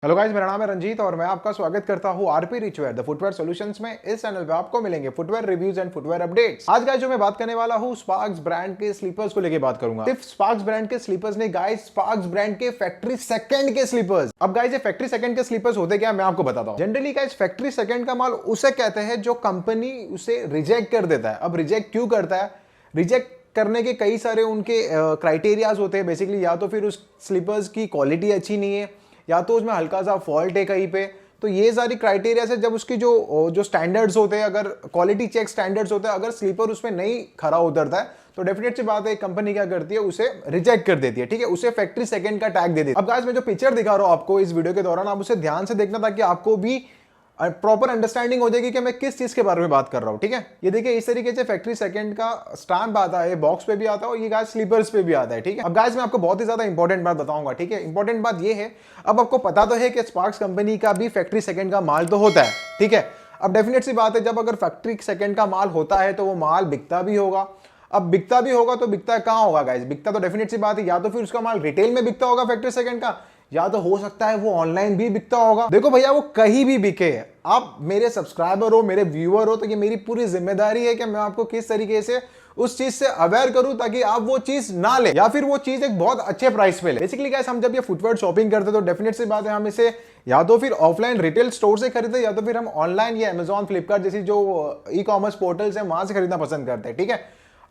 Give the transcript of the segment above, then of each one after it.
Hello guys, मेरा नाम है रंजीत और मैं आपका स्वागत करता हूं आरपी रिचवेयर द फुटवेयर सॉल्यूशंस में। इस चैनल पे आपको मिलेंगे footwear reviews and footwear updates. आज गाइस जो मैं बात करने वाला हूं स्पार्क्स ब्रांड के स्लीपर्स को लेके बात करूंगा। सिर्फ स्पार्क्स ब्रांड के स्लीपर्स नहीं गाइस, स्पार्क्स ब्रांड के फैक्ट्री सेकंड के स्लीपर्स। अब गाइस ये फैक्ट्री सेकंड के स्लीपर्स होते क्या, मैं आपको बताता हूं। जनरली गाइस फैक्ट्री सेकंड का माल उसे कहते हैं जो कंपनी उसे रिजेक्ट कर देता है। अब रिजेक्ट क्यों करता है? रिजेक्ट करने के कई सारे उनके क्राइटेरियाज होते हैं बेसिकली। या तो फिर उस स्लीपर्स की क्वालिटी अच्छी नहीं है, या तो उसमें हल्का सा फॉल्ट है कहीं पे। तो ये सारी क्राइटेरिया से जब उसकी जो स्टैंडर्ड्स होते हैं, अगर क्वालिटी चेक स्टैंडर्ड्स होते हैं, अगर स्लीपर उसमें नहीं खरा उतरता है तो डेफिनेट सी बात है कंपनी क्या करती है, उसे रिजेक्ट कर देती है। ठीक है, उसे फैक्ट्री सेकंड का टैग दे देती है। अब गाइस मैं जो पिक्चर दिखा रहा हूं आपको इस वीडियो के दौरान, आप उसे ध्यान से देखना ताकि आपको भी प्रॉपर अंडरस्टैंडिंग हो जाएगी कि मैं किस चीज के बारे में बात कर रहा हूं। ठीक है, ये देखिए इस तरीके से फैक्ट्री सेकंड का स्टैम्प आता है, बॉक्स पे भी आता है और ये गाइस स्लीपर्स पे भी आता है। ठीक है, अब गाइस मैं आपको बहुत ही ज्यादा इंपॉर्टेंट बात बताऊंगा। ठीक है, इंपॉर्टेंट बात ये है, अब आपको पता तो है कि स्पार्क्स कंपनी का भी फैक्ट्री सेकंड का माल तो होता है। ठीक है, अब डेफिनेट सी बात है, जब अगर फैक्ट्री सेकंड का माल होता है तो वो माल बिकता भी होगा। अब बिकता भी होगा तो बिकता कहां होगा गाइस? बिकता तो डेफिनेट सी बात है, या तो फिर उसका माल रिटेल में बिकता होगा फैक्ट्री सेकंड का, या तो हो सकता है वो ऑनलाइन भी बिकता होगा। देखो भैया, वो कहीं भी बिके, आप मेरे सब्सक्राइबर हो, मेरे व्यूअर हो, तो ये मेरी पूरी जिम्मेदारी है कि मैं आपको किस तरीके से उस चीज से अवेयर करूं ताकि आप वो चीज ना ले या फिर वो चीज एक बहुत अच्छे प्राइस पे ले। बेसिकली गाइस हम जब ये फुटवेयर शॉपिंग करते तो डेफिनेट सी बात है हम इसे या तो फिर ऑफलाइन रिटेल स्टोर से खरीदते, या तो फिर हम ऑनलाइन या अमेजॉन फ्लिपकार्ट जैसी जो ई कॉमर्स पोर्टल्स है वहां से खरीदना पसंद करते हैं। ठीक है,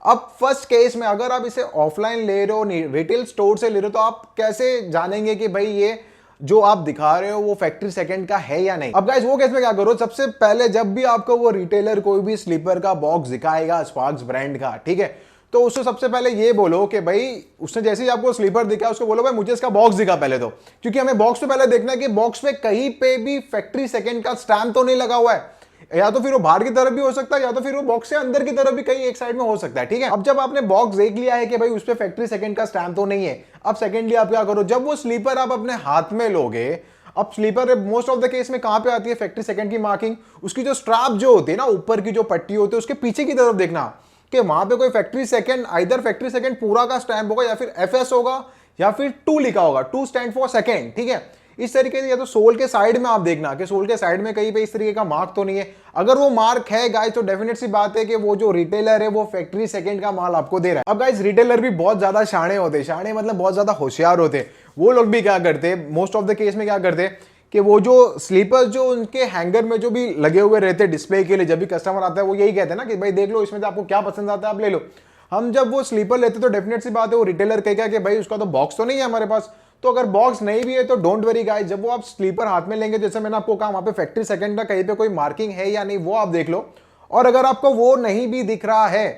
अब फर्स्ट केस में अगर आप इसे ऑफलाइन ले रहे हो, रिटेल स्टोर से ले रहे हो, तो आप कैसे जानेंगे कि भाई ये जो आप दिखा रहे हो वो फैक्ट्री सेकंड का है या नहीं? अब गाइस वो केस में क्या करो, सबसे पहले जब भी आपको वो रिटेलर कोई भी स्लीपर का बॉक्स दिखाएगा स्पार्क्स ब्रांड का, ठीक है, तो उसको सबसे पहले ये बोलो कि भाई उसने जैसे ही आपको स्लीपर दिखा उसको बोलो भाई मुझे इसका बॉक्स दिखा पहले तो, क्योंकि हमें बॉक्स पे पहले देखना है कि बॉक्स पे कहीं पे भी फैक्ट्री सेकंड का स्टैम्प तो नहीं लगा हुआ है। या तो फिर वो बाहर की तरफ भी हो सकता है, या तो फिर वो बॉक्स से अंदर की तरफ भी कहीं एक साइड में हो सकता है। ठीक है, अब जब आपने बॉक्स देख लिया है कि भाई उस पे फैक्ट्री सेकंड का स्टैम्प तो नहीं है, अब सेकंडली आप क्या करो, जब वो स्लीपर आप अपने हाथ में लोगे, अब sleeper most of the case में कहां पे आती है फैक्ट्री सेकंड की मार्किंग, उसकी जो स्ट्रैप जो होती है ना, ऊपर की जो पट्टी होती है उसके पीछे की तरफ देखना कि वहां पे कोई factory second, either factory second पूरा का स्टैम्प होगा या फिर एफएस होगा या फिर 2 लिखा होगा, 2 स्टैंड फॉर सेकंड। ठीक है, इस तरीके से या तो सोल के साइड में आप देखना कि सोल के साइड में कहीं पे इस तरीके का मार्क तो नहीं है। अगर वो मार्क है गाइस तो डेफिनेट सी बात है कि वो जो रिटेलर है वो फैक्ट्री सेकंड का माल आपको दे रहा है। अब गाइस रिटेलर भी बहुत ज्यादा शाणे होते हैं, शाणे मतलब बहुत ज्यादा होशियार होते हैं। वो लोग भी क्या करते हैं, मोस्ट ऑफ द केस में क्या करते हैं कि वो जो स्लीपर्स जो उनके हैंगर में जो भी लगे हुए रहते हैं डिस्प्ले के लिए, जब भी कस्टमर आता है वो यही कहते हैं ना कि भाई देख लो इसमें से आपको क्या पसंद आता है आप ले लो। हम जब वो स्लीपर लेते तो डेफिनेट सी बात है वो रिटेलर कहेगा कि भाई उसका तो बॉक्स तो नहीं है हमारे पास। तो अगर बॉक्स नहीं भी है तो डोंट वरी गाइस, जब वो आप स्लीपर हाथ में लेंगे, जैसे मैंने आपको कहा वहां पे फैक्ट्री सेकंड का कहीं पे कोई मार्किंग है या नहीं वो आप देख लो। और अगर आपको वो नहीं भी दिख रहा है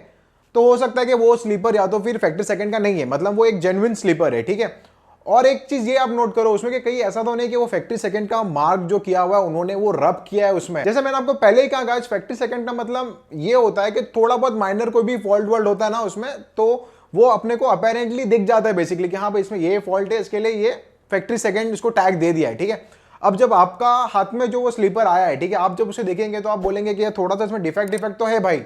तो हो सकता है कि वो स्लीपर या तो फिर फैक्ट्री सेकंड का नहीं है, मतलब वो एक जेन्युइन स्लीपर है। ठीक है, और एक चीज ये आप नोट करो उसमें कि कहीं ऐसा तो नहीं कि वो फैक्ट्री सेकंड का मार्क जो किया हुआ है उन्होंने वो रब किया है उसमें। जैसे मैंने आपको पहले ही कहा गाइस, फैक्ट्री सेकंड का मतलब ये होता है कि थोड़ा बहुत माइनर कोई भी फॉल्ट वर्ल्ड होता है ना उसमें, तो वो अपने को अपेरेंटली दिख जाता है बेसिकली कि हाँ भाई इसमें ये फॉल्ट है, इसके लिए ये फैक्ट्री सेकंड इसको टैग दे दिया है। ठीक है, अब जब आपका हाथ में जो वो स्लीपर आया है, ठीक है, आप जब उसे देखेंगे तो आप बोलेंगे कि थोड़ा सा इसमें डिफेक्ट तो है भाई,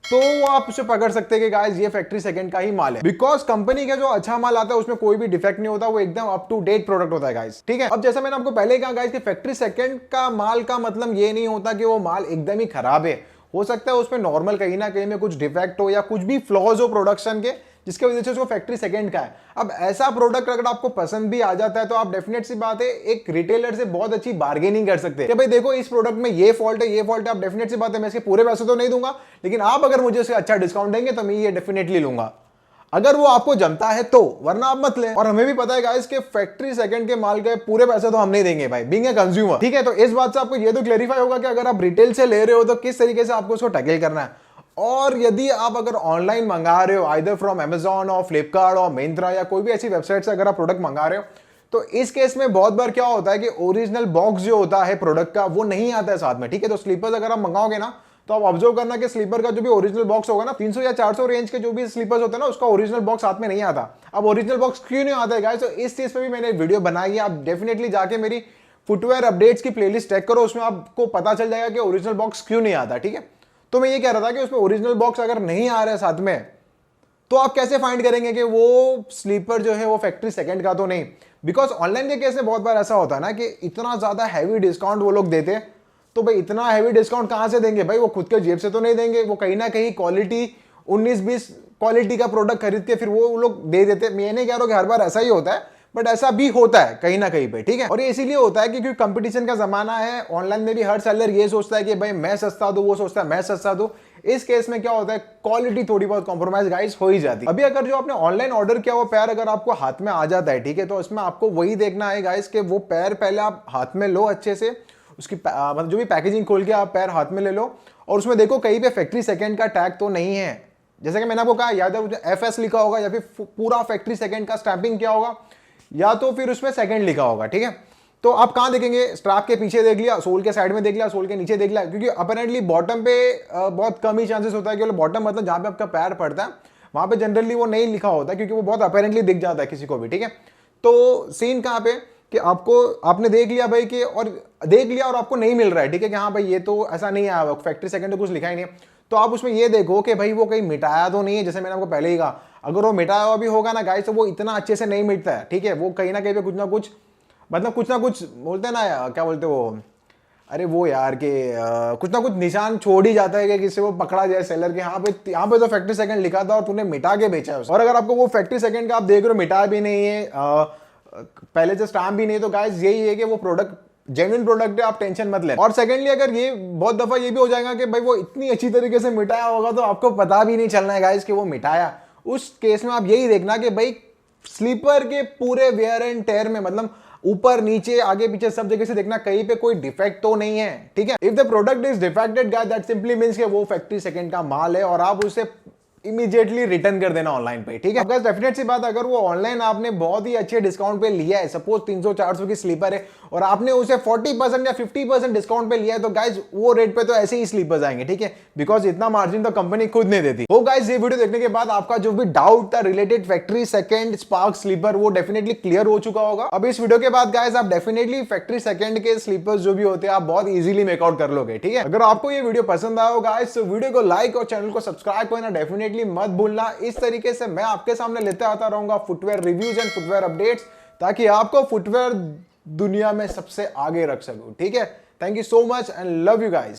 तो वो आप उसे पकड़ सकते हैं कि गाइस ये फैक्ट्री सेकंड का ही माल है। बिकॉज कंपनी का जो अच्छा माल आता है उसमें कोई भी डिफेक्ट नहीं होता, वो एकदम अप टू डेट प्रोडक्ट होता है गाइस। ठीक है, अब जैसा मैंने आपको पहले ही कहा गाइस कि फैक्ट्री सेकंड का माल का मतलब ये नहीं होता कि वो माल एकदम ही खराब है। हो सकता है उसमें नॉर्मल कहीं ना कहीं में कुछ डिफेक्ट हो या कुछ भी फ्लॉज हो प्रोडक्शन के, जिसके वजह से उसको फैक्ट्री सेकंड का है। अब ऐसा प्रोडक्ट अगर आपको पसंद भी आ जाता है तो आप डेफिनेट सी बात है एक रिटेलर से बहुत अच्छी बार्गेनिंग कर सकते हैं कि भाई देखो इस प्रोडक्ट में ये फॉल्ट है, ये फॉल्ट है। आप डेफिनेट सी बात है मैं इसके पूरे पैसे तो नहीं दूंगा, लेकिन आप अगर मुझे इससे अच्छा डिस्काउंट देंगे तो मैं ये डेफिनेटली लूंगा, अगर वो आपको जमता है तो, वरना आप मत लें। और हमें भी पता है गाइस कि फैक्ट्री सेकंड के माल के पूरे पैसे तो हम नहीं देंगे भाई, बीइंग ए कंज्यूमर। ठीक है, तो इस बात से आपको ये तो क्लेरिफाई होगा कि अगर आप रिटेल से ले रहे हो तो किस तरीके से आपको उसको टैकल करना है। और यदि आप अगर ऑनलाइन मंगा रहे हो आइदर फ्रॉम अमेजॉन और फ्लिपकार्ट और मिंत्रा या कोई भी ऐसी वेबसाइट से अगर आप प्रोडक्ट मंगा रहे हो, तो इस केस में बहुत बार क्या होता है कि ओरिजिनल बॉक्स जो होता है प्रोडक्ट का वो नहीं आता है साथ में। ठीक है, तो स्लीपर्स अगर आप मंगाओगे ना तो आप ऑब्जर्व करना कि स्लीपर का जो भी ओरिजिनल बॉक्स होगा ना, 300 या 400 रेंज के जो भी स्लीपर्स होते हैं ना, उसका ओरिजिनल बॉक्स हाथ में नहीं आता। अब ओरिजिनल बॉक्स क्यों नहीं आता है गाइस, तो इस चीज पे भी मैंने वीडियो बनाई है, आप डेफिनेटली जाके मेरी फुटवेयर अपडेट्स की प्लेलिस्ट चेक करो, उसमें आपको पता चल जाएगा कि ओरिजिनल बॉक्स क्यों नहीं आता। ठीक है, तो मैं ये कह रहा था कि उसमें ओरिजिनल बॉक्स अगर नहीं आ रहा है साथ में तो आप कैसे फाइंड करेंगे कि वो स्लीपर जो है वो फैक्ट्री सेकंड का तो नहीं? बिकॉज ऑनलाइन के केस में बहुत बार ऐसा होता है ना कि इतना ज्यादा हैवी डिस्काउंट वो लोग देते हैं, तो भाई इतना हैवी डिस्काउंट कहां से देंगे भाई? वो खुद के जेब से तो नहीं देंगे, वो कहीं ना कहीं क्वालिटी 19-20 क्वालिटी का प्रोडक्ट खरीद के फिर वो लोग दे देते। मैं नहीं कह रहा हूं कि हर बार ऐसा ही होता है, बट ऐसा भी होता है कहीं ना कहीं पे, ठीक है। और ये इसीलिए होता है क्योंकि कंपटीशन का जमाना है। ऑनलाइन में भी हर सेलर ये सोचता है कि भाई मैं सस्ता दूं, वो सोचता है मैं सस्ता दूं। इस केस में क्या होता है, क्वालिटी थोड़ी बहुत कॉम्प्रोमाइज गाइस हो ही जाती है। अभी अगर जो आपने ऑनलाइन ऑर्डर किया वो पैर अगर आपको हाथ में आ जाता है, ठीक है, तो इसमें आपको वही देखना है गाइस कि वो पैर पहले आप हाथ में लो अच्छे से, उसकी मतलब जो भी पैकेजिंग खोल के आप पैर हाथ में ले लो और उसमें देखो कहीं पे फैक्ट्री सेकंड का टैग तो नहीं है। जैसे कि मैंने आपको कहा, या तो FS लिखा होगा या फिर पूरा फैक्ट्री सेकंड का स्टैंपिंग किया होगा, या तो फिर उसमें सेकंड लिखा होगा, ठीक है। तो आप कहां देखेंगे? स्ट्रैप के पीछे देख लिया, सोल के साइड में देख लिया, सोल के नीचे देख लिया, क्योंकि अपरेंटली बॉटम पे बहुत कम ही चांसेस होता है कि बॉटम मतलब जहां पे आपका पैर पड़ता है वहां पे जनरली वो नहीं लिखा होता है, क्योंकि वो बहुत अपरेंटली दिख जाता है किसी को भी, ठीक है। तो सीन कहां पे कि आपने देख लिया भाई कि, और देख लिया और आपको नहीं मिल रहा है, ठीक है, कि हाँ भाई ये तो ऐसा नहीं आया, फैक्ट्री सेकंड तो कुछ लिखा ही नहीं है। तो आप उसमें ये देखो कि भाई वो कहीं मिटाया तो नहीं है। जैसे मैंने आपको पहले ही कहा, अगर वो मिटाया हुआ भी होगा ना गाइस तो वो इतना अच्छे से नहीं मिटता है, ठीक है। वो कहीं ना कहीं पे कुछ ना कुछ मतलब कुछ ना कुछ बोलते हैं ना, क्या बोलते वो, अरे वो यार के कुछ ना कुछ निशान छोड़ ही जाता है कि किसी को पकड़ा जाए सेलर के, यहाँ पे तो फैक्ट्री सेकंड लिखा था और तूने मिटा के बेचा है। और अगर आपको वो फैक्ट्री सेकंड का आप देख रहे हो मिटा भी नहीं है, पहले से स्टैम्प भी नहीं, तो गाइस यही है कि वो प्रोडक्ट जेन्युइन प्रोडक्ट है, आप टेंशन मत लें। और सेकंडली अगर ये बहुत दफा ये भी हो जाएगा कि भाई वो इतनी अच्छी तरीके से मिटाया होगा तो आपको पता भी नहीं चलना है गाइस कि वो मिटाया। उस केस में आप यही देखना कि भाई स्लीपर के पूरे वेयर एंड टेयर में, मतलब ऊपर नीचे आगे पीछे सब जगह से देखना कहीं पे कोई डिफेक्ट तो नहीं है, ठीक है। If the product is defected guys, that simply means कि वो फैक्ट्री सेकंड का माल है और आप उसे इमीडिएटली रिटर्न कर देना ऑनलाइन पे, ठीक है। अब डेफिनेट सी बात, अगर वो ऑनलाइन आपने बहुत ही अच्छे डिस्काउंट पे लिया है, सपोज 300-400 की स्लीपर है और आपने उसे 40% या 50% डिस्काउंट पे लिया है, तो गाइज वो रेट पे तो ऐसे ही स्लीपर्स आएंगे, ठीक है, बिकॉज इतना मार्जिन तो कंपनी खुद नहीं देती। वो गाइज ये वीडियो देखने के बाद आपका जो भी डाउट था related factory second spark sleeper, वो डेफिनेटली क्लियर हो चुका होगा। अब इस वीडियो के बाद गाइज आप डेफिनेटली फैक्ट्री सेकंड के स्लीपर्स जो भी होते हैं आप बहुत इजीली मेकआउट कर लोगे, ठीक है। अगर आपको ये वीडियो पसंद आया हो गाइज तो वीडियो को लाइक और चैनल को सब्सक्राइब करना डेफिनेटली मत भूलना। इस तरीके से मैं आपके सामने लेते आता रहूंगा footwear reviews and footwear updates, ताकि आपको फुटवेयर दुनिया में सबसे आगे रख सकूं, ठीक है। Thank you so much and love you guys.